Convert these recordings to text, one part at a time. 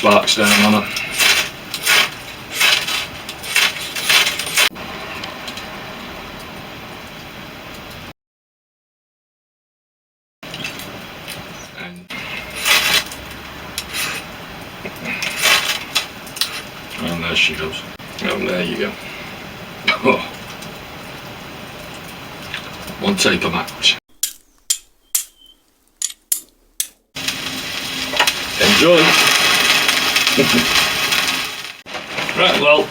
sparks down on them. And there she goes. And there you go. Oh. One taper match. Enjoy. Right, well,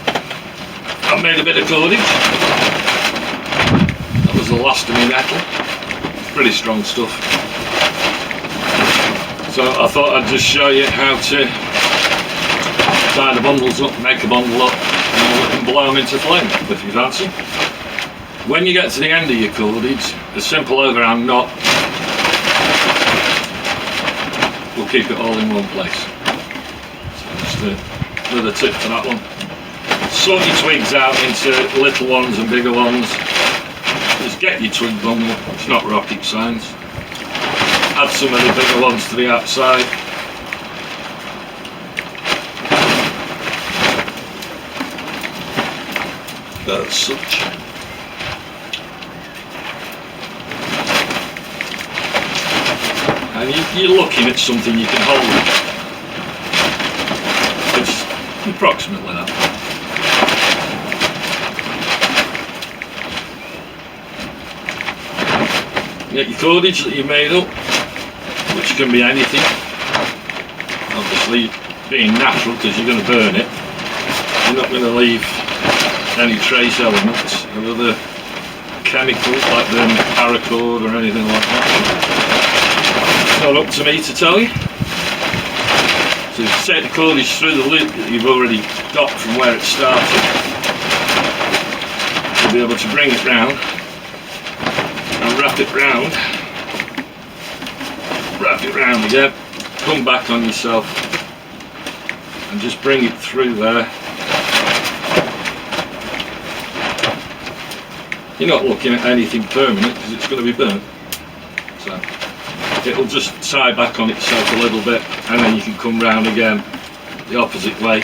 I've made a bit of cordage. That was the last of my metal. Pretty strong stuff. So I thought I'd just show you how to tie the bundles up, make a bundle up, and blow them into flame if you fancy. When you get to the end of your cordage, a simple overhand knot will keep it all in one place. So just another tip for that one. Sort your twigs out into little ones and bigger ones. Just get your twig bundle, it's not rocket science. Add some of the bigger ones to the outside. As such. And you're looking at something you can hold. It's approximately that. You get your cordage that you've made up, which can be anything. Obviously, being natural because you're going to burn it, you're not going to leave any trace elements of other chemicals like the paracord or anything like that. It's not up to me to tell you. So you take the cordage through the loop that you've already got from where it started. You'll be able to bring it round and wrap it round again, come back on yourself and just bring it through there. You're not looking at anything permanent because it's going to be burnt, so it'll just tie back on itself a little bit, and then you can come round again the opposite way,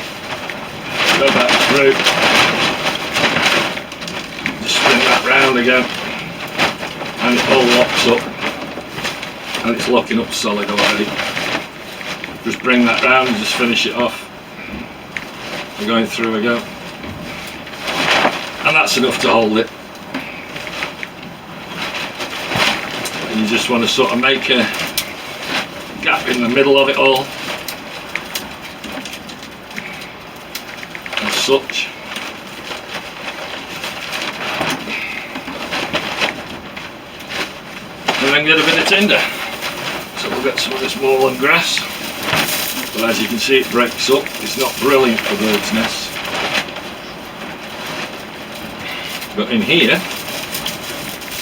go back through, just spin that round again, and it all locks up, and it's locking up solid already. Just bring that round and just finish it off. We're going through again, and that's enough to hold it. You just want to sort of make a gap in the middle of it all, as such. And then get a bit of tinder. So we'll get some of this Mullein grass, but as you can see it breaks up. It's not brilliant for birds' nests, but in here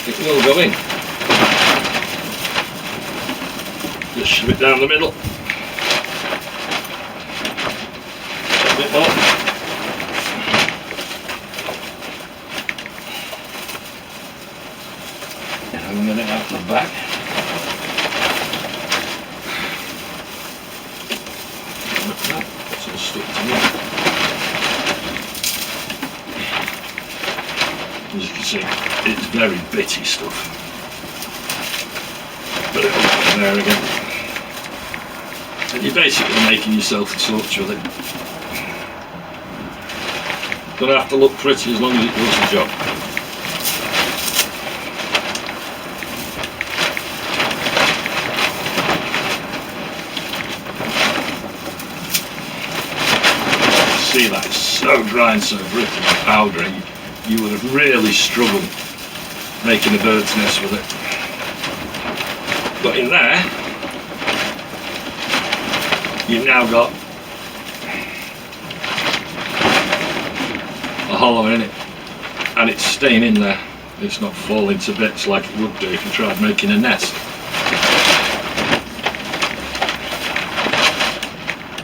it will go in. Just shove it down the middle. A bit more. And then it out the back. Like that. It's all stuck together. As you can see, it's very bitty stuff. But it'll go there again. And you're basically making yourself a torch with it. Don't have to look pretty as long as it does the job. See that, it's so dry and so brittle and powdery, you would have really struggled making a bird's nest with it. But in there, you've now got a hollow in it, and it's staying in there. It's not falling to bits like it would do if you tried making a nest.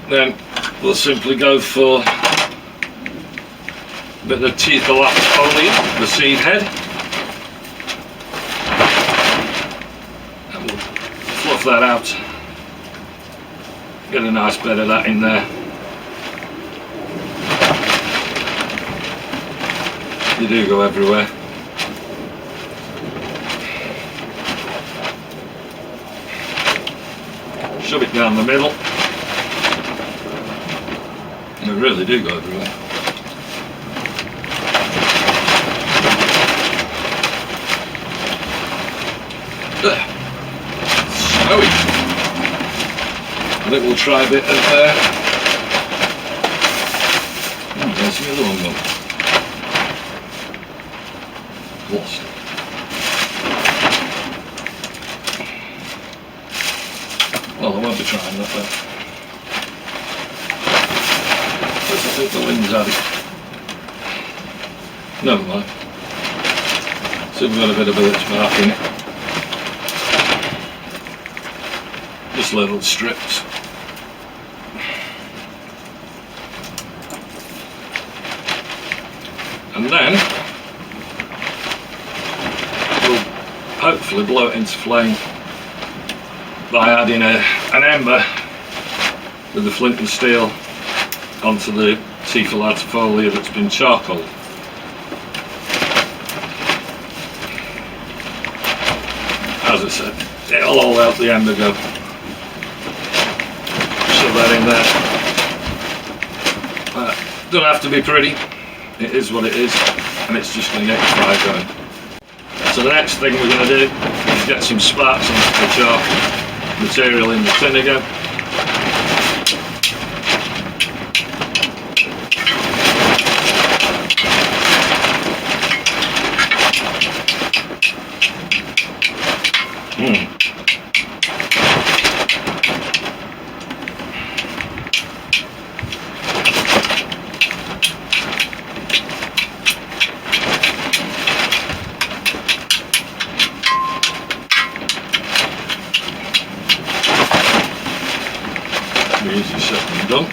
Then we'll simply go for a bit of Teasel foliage, the seed head, and we'll fluff that out. Get a nice bit of that in there, do go everywhere. Shove it down the middle. They really do go everywhere. Snowy. I think we'll try a bit of there's the other one gone. Lost it. Well, I won't be trying that though. Because I think the wind's had it. Never mind. So we've got a bit of birch bark in it. Just little strips. And then we'll hopefully blow it into flame by adding an ember with the flint and steel onto the Teasel folia that's been charcoaled. As I said, it'll all help the ember go. Shove that in there. Don't have to be pretty. It is what it is, and it's just going to get your fire going. So the next thing we're going to do is get some sparks onto the char material in the tin again. Easy said and done.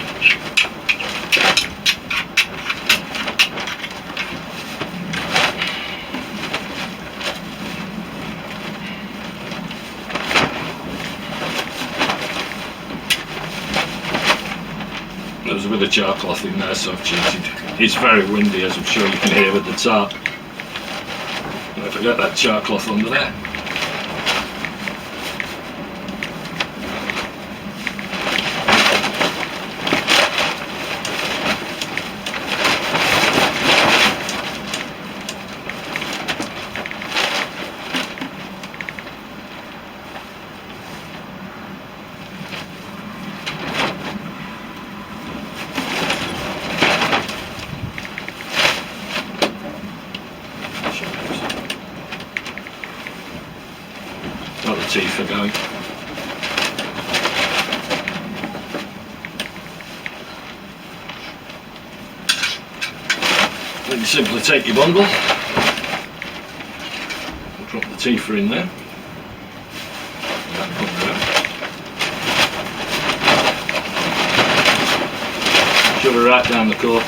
There's a bit of char cloth in there, so I've cheated. It's very windy, as I'm sure you can hear with the tarp. And if I get that char cloth under there, got the teeth are going. Then you simply take your bundle, drop the teeth in there, shove it right down the cork.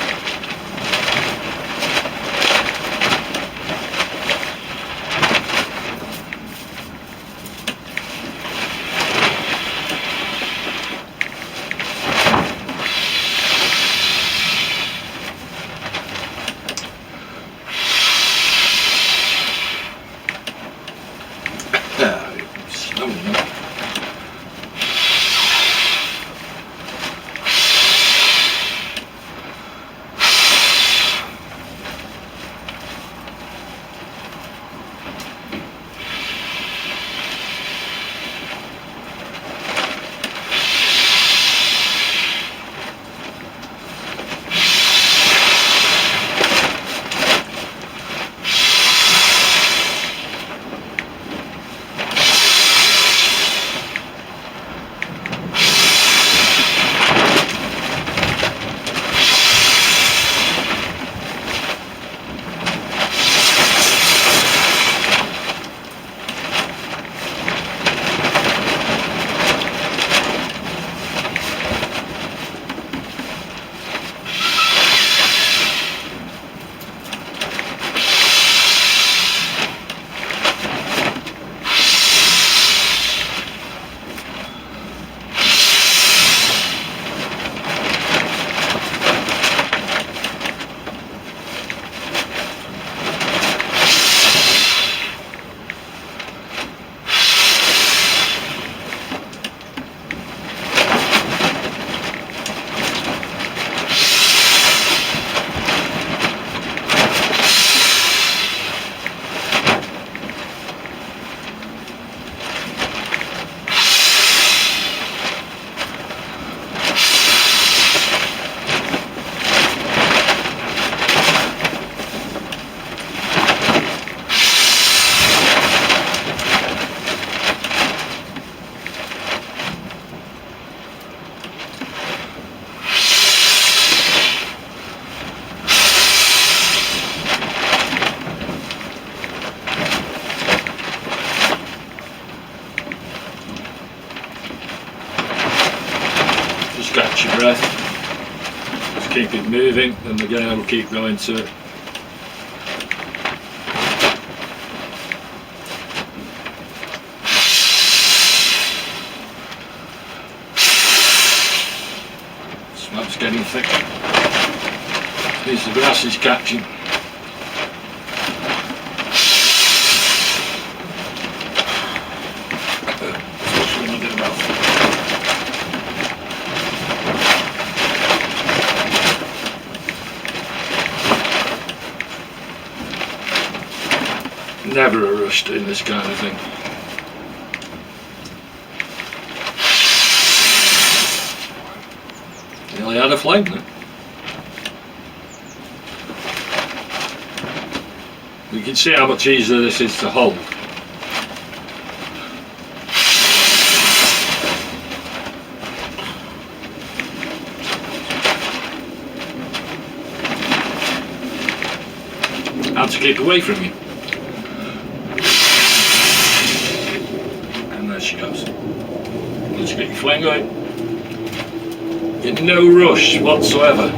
catch your breath. Just keep it moving and the gale will keep going to it. Smoke's getting thicker. Here's the grass is catching. Never a rush doing this kind of thing. Nearly had a flame then. You can see how much easier this is to hold. How to keep away from you. She goes. Once you get your flame going, in no rush whatsoever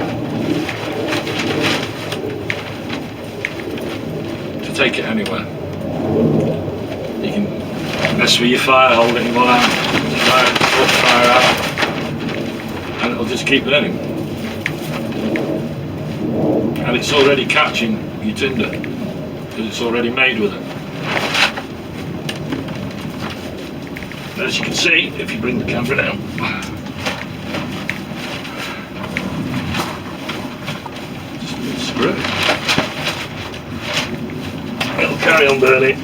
to take it anywhere. You can mess with your fire, hold it in one hand, put the fire out, and it'll just keep burning. And it's already catching your tinder because it's already made with it. As you can see, if you bring the camera down, just screw it. It'll carry on burning.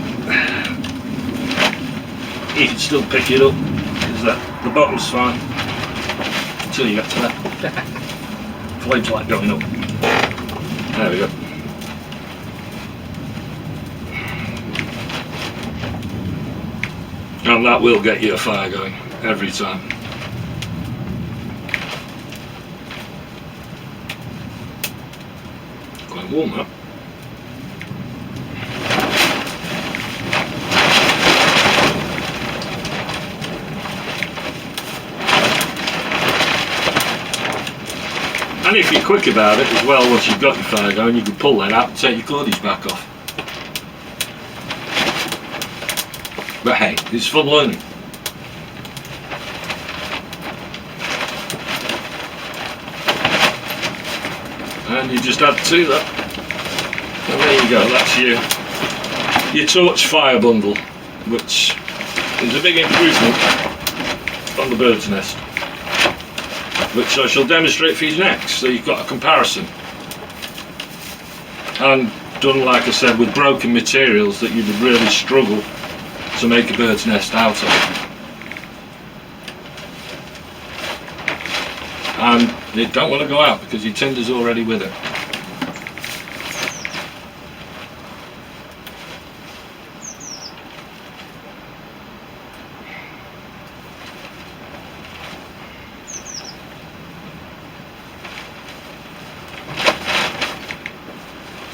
You can still pick it up because the bottom's fine until you get to that. Flames like going up. There we go. And that will get you a fire going every time. Quite warm that. And if you're quick about it as well, once you've got your fire going, you can pull that out and take your cordage back off. But hey, it's fun learning. And you just add to that. And there you go, that's your torch fire bundle, which is a big improvement on the bird's nest, which I shall demonstrate for you next, so you've got a comparison. And done, like I said, with broken materials that you would really struggle to make a bird's nest out of. And you don't want to go out because your tinder's already with it.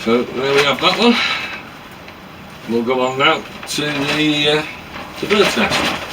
So there we have that one. We'll go on now to the bird's nest.